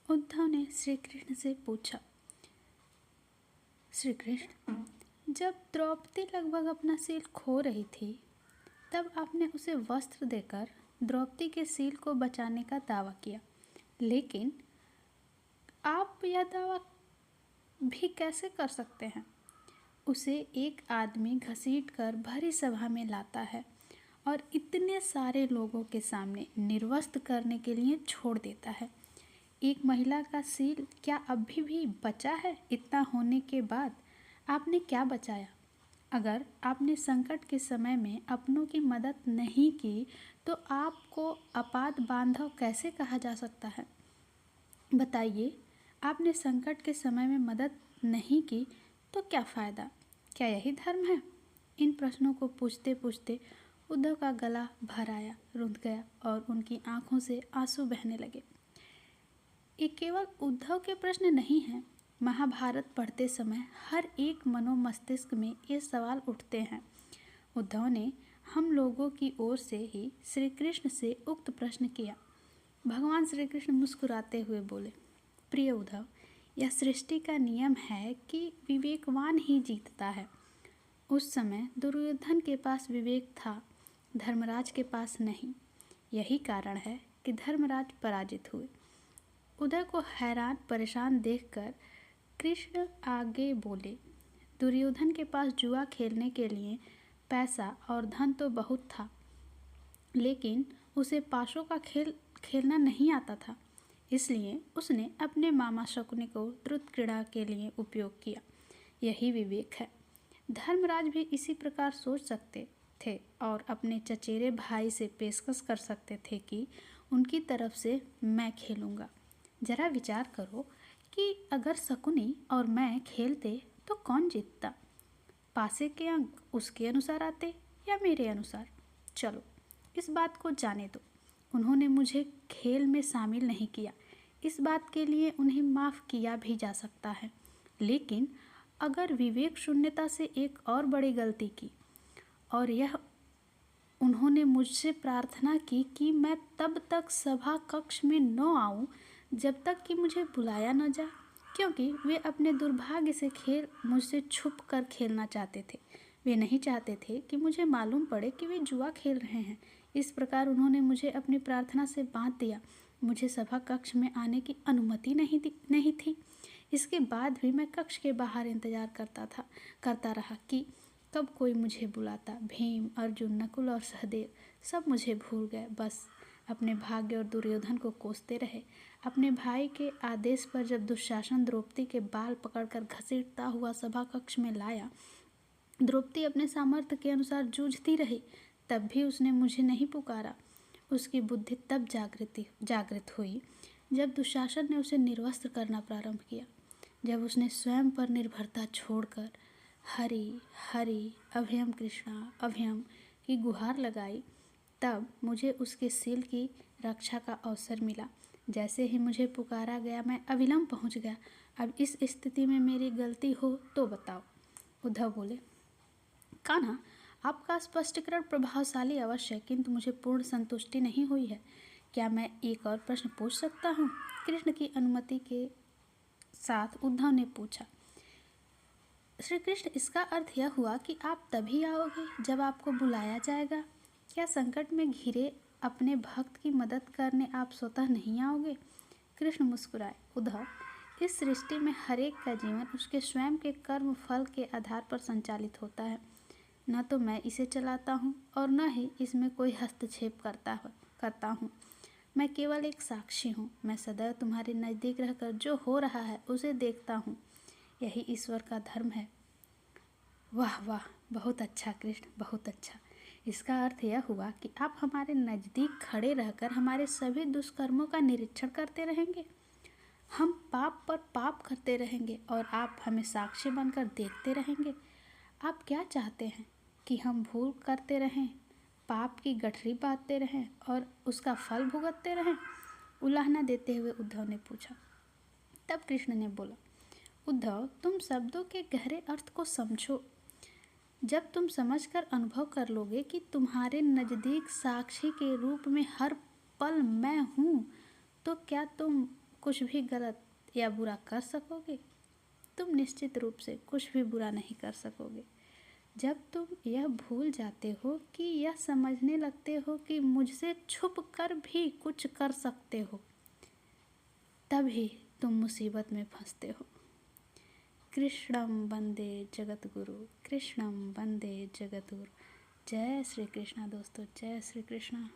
उद्धव ने श्री कृष्ण से पूछा। श्री कृष्ण, जब द्रौपदी लगभग अपना सील खो रही थी तब आपने उसे वस्त्र देकर द्रौपदी के सील को बचाने का दावा किया, लेकिन आप यह दावा भी कैसे कर सकते हैं? उसे एक आदमी घसीटकर भरी सभा में लाता है और इतने सारे लोगों के सामने निर्वस्त्र करने के लिए छोड़ देता है। एक महिला का सील क्या अभी भी बचा है? इतना होने के बाद आपने क्या बचाया? अगर आपने संकट के समय में अपनों की मदद नहीं की तो आपको अपाद बांधव कैसे कहा जा सकता है? बताइए, आपने संकट के समय में मदद नहीं की तो क्या फ़ायदा? क्या यही धर्म है? इन प्रश्नों को पूछते पूछते उद्धव का गला भर आया, रुंध गया और उनकी आंखों से आंसू बहने लगे। ये केवल उद्धव के प्रश्न नहीं हैं। महाभारत पढ़ते समय हर एक मनोमस्तिष्क में ये सवाल उठते हैं। उद्धव ने हम लोगों की ओर से ही श्री कृष्ण से उक्त प्रश्न किया। भगवान श्री कृष्ण मुस्कुराते हुए बोले, प्रिय उद्धव, यह सृष्टि का नियम है कि विवेकवान ही जीतता है। उस समय दुर्योधन के पास विवेक था, धर्मराज के पास नहीं। यही कारण है कि धर्मराज पराजित हुए। उद्धव को हैरान परेशान देखकर कृष्ण आगे बोले, दुर्योधन के पास जुआ खेलने के लिए पैसा और धन तो बहुत था, लेकिन उसे पाशों का खेल खेलना नहीं आता था। इसलिए उसने अपने मामा शकुनि को द्रुत क्रीड़ा के लिए उपयोग किया। यही विवेक है। धर्मराज भी इसी प्रकार सोच सकते थे और अपने चचेरे भाई से पेशकश कर सकते थे कि उनकी तरफ से मैं खेलूँगा। जरा विचार करो कि अगर शकुनि और मैं खेलते तो कौन जीतता? पासे के अंक उसके अनुसार आते या मेरे अनुसार? चलो इस बात को जाने दो। उन्होंने मुझे खेल में शामिल नहीं किया, इस बात के लिए उन्हें माफ़ किया भी जा सकता है। लेकिन अगर विवेक शून्यता से एक और बड़ी गलती की और यह उन्होंने मुझसे प्रार्थना की कि मैं तब तक सभा कक्ष में न आऊं जब तक कि मुझे बुलाया न जाए, क्योंकि वे अपने दुर्भाग्य से खेल मुझसे छुप कर खेलना चाहते थे। वे नहीं चाहते थे कि मुझे मालूम पड़े कि वे जुआ खेल रहे हैं। इस प्रकार उन्होंने मुझे अपनी प्रार्थना से बांध दिया। मुझे सभा कक्ष में आने की अनुमति नहीं थी। इसके बाद भी मैं कक्ष के बाहर इंतजार करता रहा कि कब कोई मुझे बुलाता। भीम, अर्जुन, नकुल और सहदेव सब मुझे भूल गए। बस अपने भाग्य और दुर्योधन को कोसते रहे। अपने भाई के आदेश पर जब दुशासन द्रौपदी के बाल पकड़कर घसीटता हुआ सभा कक्ष में लाया, द्रौपदी अपने सामर्थ्य के अनुसार जूझती रही, तब भी उसने मुझे नहीं पुकारा। उसकी बुद्धि तब जागृत हुई जब दुशासन ने उसे निर्वस्त्र करना प्रारंभ किया। जब उसने स्वयं पर निर्भरता छोड़कर हरि हरि अभयम कृष्णा अभयम की गुहार लगाई, तब मुझे उसके सील की रक्षा का अवसर मिला। जैसे ही मुझे पुकारा गया मैं अविलंब पहुंच गया। अब इस स्थिति में मेरी गलती हो तो बताओ। उद्धव बोले, कान्हा, आपका स्पष्टीकरण प्रभावशाली अवश्य, किंतु मुझे पूर्ण संतुष्टि नहीं हुई है। क्या मैं एक और प्रश्न पूछ सकता हूँ? कृष्ण की अनुमति के साथ उद्धव ने पूछा। श्री कृष्ण, इसका अर्थ यह हुआ कि आप तभी आओगे जब आपको बुलाया जाएगा। क्या संकट में घिरे अपने भक्त की मदद करने आप स्वतः नहीं आओगे? कृष्ण मुस्कुराए। उद्धव, इस सृष्टि में हर एक का जीवन उसके स्वयं के कर्म फल के आधार पर संचालित होता है। न तो मैं इसे चलाता हूँ और न ही इसमें कोई हस्तक्षेप करता हूँ। मैं केवल एक साक्षी हूँ। मैं सदैव तुम्हारे नज़दीक रहकर जो हो रहा है उसे देखता हूँ। यही ईश्वर का धर्म है। वाह वाह, बहुत अच्छा कृष्ण, बहुत अच्छा। इसका अर्थ यह हुआ कि आप हमारे नज़दीक खड़े रहकर हमारे सभी दुष्कर्मों का निरीक्षण करते रहेंगे। हम पाप पर पाप करते रहेंगे और आप हमें साक्षी बनकर देखते रहेंगे। आप क्या चाहते हैं कि हम भूल करते रहें, पाप की गठरी बांधते रहें और उसका फल भुगतते रहें? उलाहना देते हुए उद्धव ने पूछा। तब कृष्ण ने बोला, उद्धव, तुम शब्दों के गहरे अर्थ को समझो। जब तुम समझकर अनुभव कर लोगे कि तुम्हारे नज़दीक साक्षी के रूप में हर पल मैं हूँ, तो क्या तुम कुछ भी गलत या बुरा कर सकोगे? तुम निश्चित रूप से कुछ भी बुरा नहीं कर सकोगे। जब तुम यह भूल जाते हो कि यह समझने लगते हो कि मुझसे छुप कर भी कुछ कर सकते हो, तभी तुम मुसीबत में फंसते हो। कृष्णम वंदे जगतगुरु, कृष्णम वंदे जगतगुरु। जय श्री कृष्णा दोस्तों, जय श्री कृष्णा।